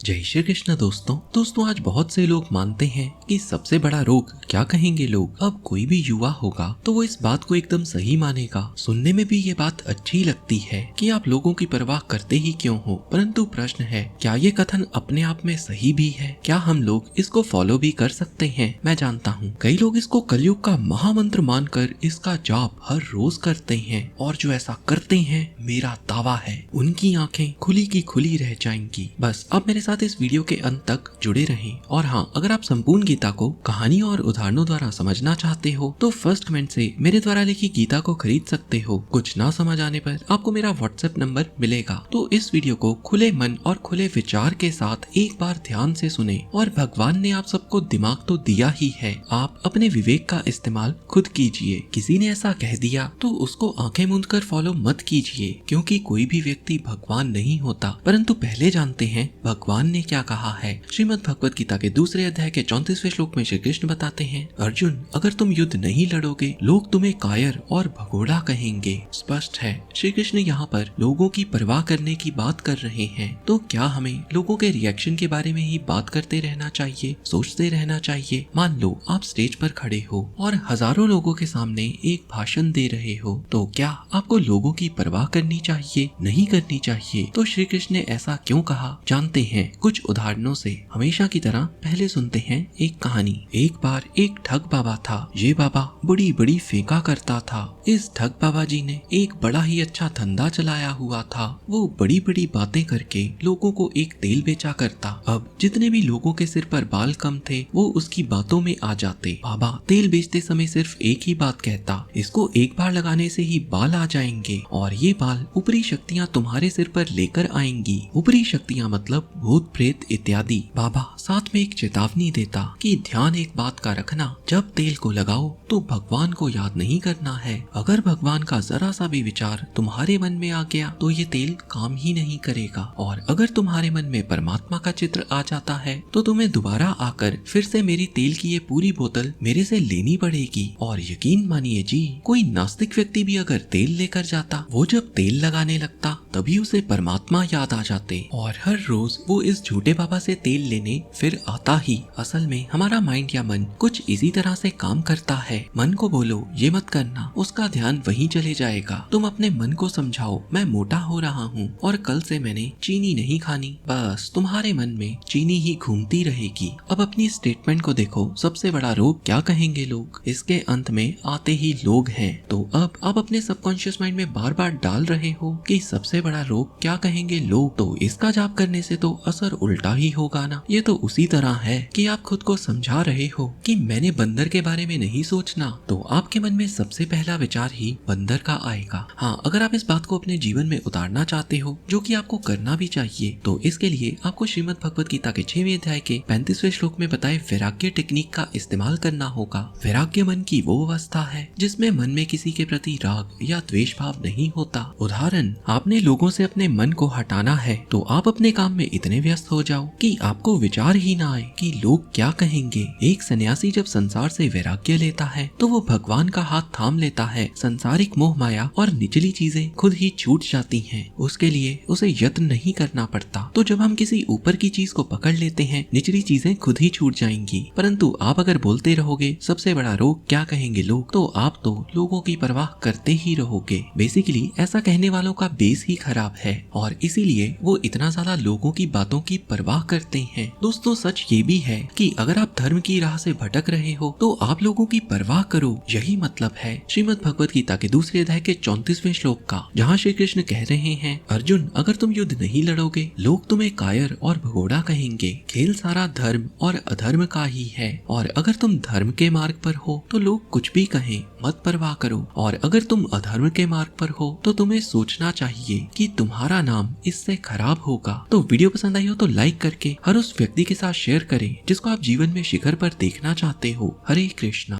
जय श्री कृष्ण दोस्तों आज बहुत से लोग मानते हैं कि सबसे बड़ा रोग क्या कहेंगे लोग। अब कोई भी युवा होगा तो वो इस बात को एकदम सही मानेगा। सुनने में भी ये बात अच्छी लगती है कि आप लोगों की परवाह करते ही क्यों हो, परंतु प्रश्न है क्या ये कथन अपने आप में सही भी है? क्या हम लोग इसको फॉलो भी कर सकते हैं? मैं जानता हूँ कई लोग इसको कलयुग का महामंत्र मानकर इसका जाप हर रोज करते हैं, और जो ऐसा करते हैं मेरा दावा है उनकी आंखें खुली की खुली रह जाएंगी। बस अब मेरे साथ इस वीडियो के अंत तक जुड़े रहें। और हाँ, अगर आप संपूर्ण गीता को कहानी और उदाहरणों द्वारा समझना चाहते हो तो फर्स्ट कमेंट से मेरे द्वारा लिखी गीता को खरीद सकते हो। कुछ ना समझ आने पर आपको मेरा व्हाट्सएप नंबर मिलेगा। तो इस वीडियो को खुले मन और खुले विचार के साथ एक बार ध्यान से सुने। और भगवान ने आप सबको दिमाग तो दिया ही है, आप अपने विवेक का इस्तेमाल खुद कीजिए। किसी ने ऐसा कह दिया तो उसको आंखें मूंद कर फॉलो मत कीजिए, क्योंकि कोई भी व्यक्ति भगवान नहीं होता। परंतु पहले जानते हैं भगवान ने क्या कहा है। श्रीमद् भगवत गीता के दूसरे अध्याय के 34वें श्लोक में श्री कृष्ण बताते हैं, अर्जुन अगर तुम युद्ध नहीं लड़ोगे लोग तुम्हें कायर और भगोड़ा कहेंगे। स्पष्ट है श्री कृष्ण यहाँ पर लोगों की परवाह करने की बात कर रहे हैं। तो क्या हमें लोगों के रिएक्शन के बारे में ही बात करते रहना चाहिए, सोचते रहना चाहिए? मान लो आप स्टेज पर खड़े हो और हजारों लोगों के सामने एक भाषण दे रहे हो, तो क्या आपको लोगों की परवाह करनी चाहिए, नहीं करनी चाहिए? तो श्री कृष्ण ने ऐसा क्यों कहा जानते हैं कुछ उदाहरणों से। हमेशा की तरह पहले सुनते हैं एक कहानी। एक बार एक ठग बाबा था। ये बाबा बड़ी बड़ी फेंका करता था। इस ठग बाबा जी ने एक बड़ा ही अच्छा धंधा चलाया हुआ था। वो बड़ी बड़ी बातें करके लोगों को एक तेल बेचा करता। अब जितने भी लोगों के सिर पर बाल कम थे वो उसकी बातों में आ जाते। बाबा तेल बेचते समय सिर्फ एक ही बात कहता, इसको एक बार लगाने से ही बाल आ जाएंगे और ये बाल ऊपरी शक्तियाँ तुम्हारे सिर पर लेकर आएंगी। ऊपरी शक्तियाँ मतलब भूत प्रेत इत्यादि। बाबा साथ में एक चेतावनी देता कि ध्यान एक बात का रखना, जब तेल को लगाओ तो भगवान को याद नहीं करना है। अगर भगवान का जरा सा भी विचार तुम्हारे मन में आ गया तो ये तेल काम ही नहीं करेगा। और अगर तुम्हारे मन में परमात्मा का चित्र आ जाता है तो तुम्हें दोबारा आकर फिर से मेरी तेल की ये पूरी बोतल मेरे से लेनी पड़ेगी। और यकीन मानिए जी, कोई नास्तिक व्यक्ति भी अगर तेल लेकर जाता, वो जब तेल लगाने लगता तभी उसे परमात्मा याद आ जाते और हर रोज वो इस झूठे बाबा से तेल लेने फिर आता ही। असल में हमारा माइंड या मन कुछ इसी तरह से काम करता है। मन को बोलो ये मत करना, उसका ध्यान वहीं चले जाएगा। तुम अपने मन को समझाओ मैं मोटा हो रहा हूँ और कल से मैंने चीनी नहीं खानी, बस तुम्हारे मन में चीनी ही घूमती रहेगी। अब अपनी स्टेटमेंट को देखो, सबसे बड़ा रोग क्या कहेंगे लोग, इसके अंत में आते ही लोग हैं। तो अब आप अपने सबकॉन्शियस माइंड में बार बार डाल रहे हो कि सबसे बड़ा रोग क्या कहेंगे लोग, तो इसका जाप करने से तो असर उल्टा ही होगा ना। ये तो उसी तरह है कि आप खुद को समझा रहे हो कि मैंने बंदर के बारे में नहीं सोचना, तो आपके मन में सबसे पहला विचार ही बंदर का आएगा। हाँ, अगर आप इस बात को अपने जीवन में उतारना चाहते हो, जो कि आपको करना भी चाहिए, तो इसके लिए आपको श्रीमद् भगवत गीता के 6वें अध्याय के 35वें श्लोक में बताए वैराग्य टेक्निक का इस्तेमाल करना होगा। वैराग्य मन की वो अवस्था है जिसमें मन में किसी के प्रति राग या द्वेष भाव नहीं होता। उदाहरण, आपने लोगों से अपने मन को हटाना है तो आप अपने काम में इतने व्यस्त हो जाओ कि आपको विचार ही ना आए कि लोग क्या कहेंगे। एक सन्यासी जब संसार से वैराग्य लेता है तो वो भगवान का हाथ थाम लेता है। सांसारिक मोह माया और निचली चीजें खुद ही छूट जाती हैं। उसके लिए उसे यत्न नहीं करना पड़ता। तो जब हम किसी ऊपर की चीज को पकड़ लेते हैं, निचली चीजें खुद ही छूट जाएंगी। परंतु आप अगर बोलते रहोगे सबसे बड़ा रोग क्या कहेंगे लोग, तो आप तो लोगों की परवाह करते ही रहोगे। बेसिकली ऐसा कहने वालों का बेस ही खराब है और इसीलिए वो इतना ज्यादा लोगों की बातों की परवाह करते हैं। दोस्तों सच ये भी है कि अगर आप धर्म की राह से भटक रहे हो तो आप लोगों की परवाह करो। यही मतलब है श्रीमद् भगवत गीता के दूसरे अध्याय के 34वें श्लोक का, जहाँ श्री कृष्ण कह रहे हैं, अर्जुन अगर तुम युद्ध नहीं लड़ोगे लोग तुम्हें कायर और भगोड़ा कहेंगे। खेल सारा धर्म और अधर्म का ही है, और अगर तुम धर्म के मार्ग पर हो तो लोग कुछ भी कहें मत परवाह करो, और अगर तुम अधर्म के मार्ग पर हो तो तुम्हें सोचना चाहिए कि तुम्हारा नाम इससे खराब होगा। तो वीडियो पसंद आई हो तो लाइक करके हर उस व्यक्ति के साथ शेयर करें जिसको आप जीवन में शिखर पर देखना चाहते हो। हरे कृष्णा।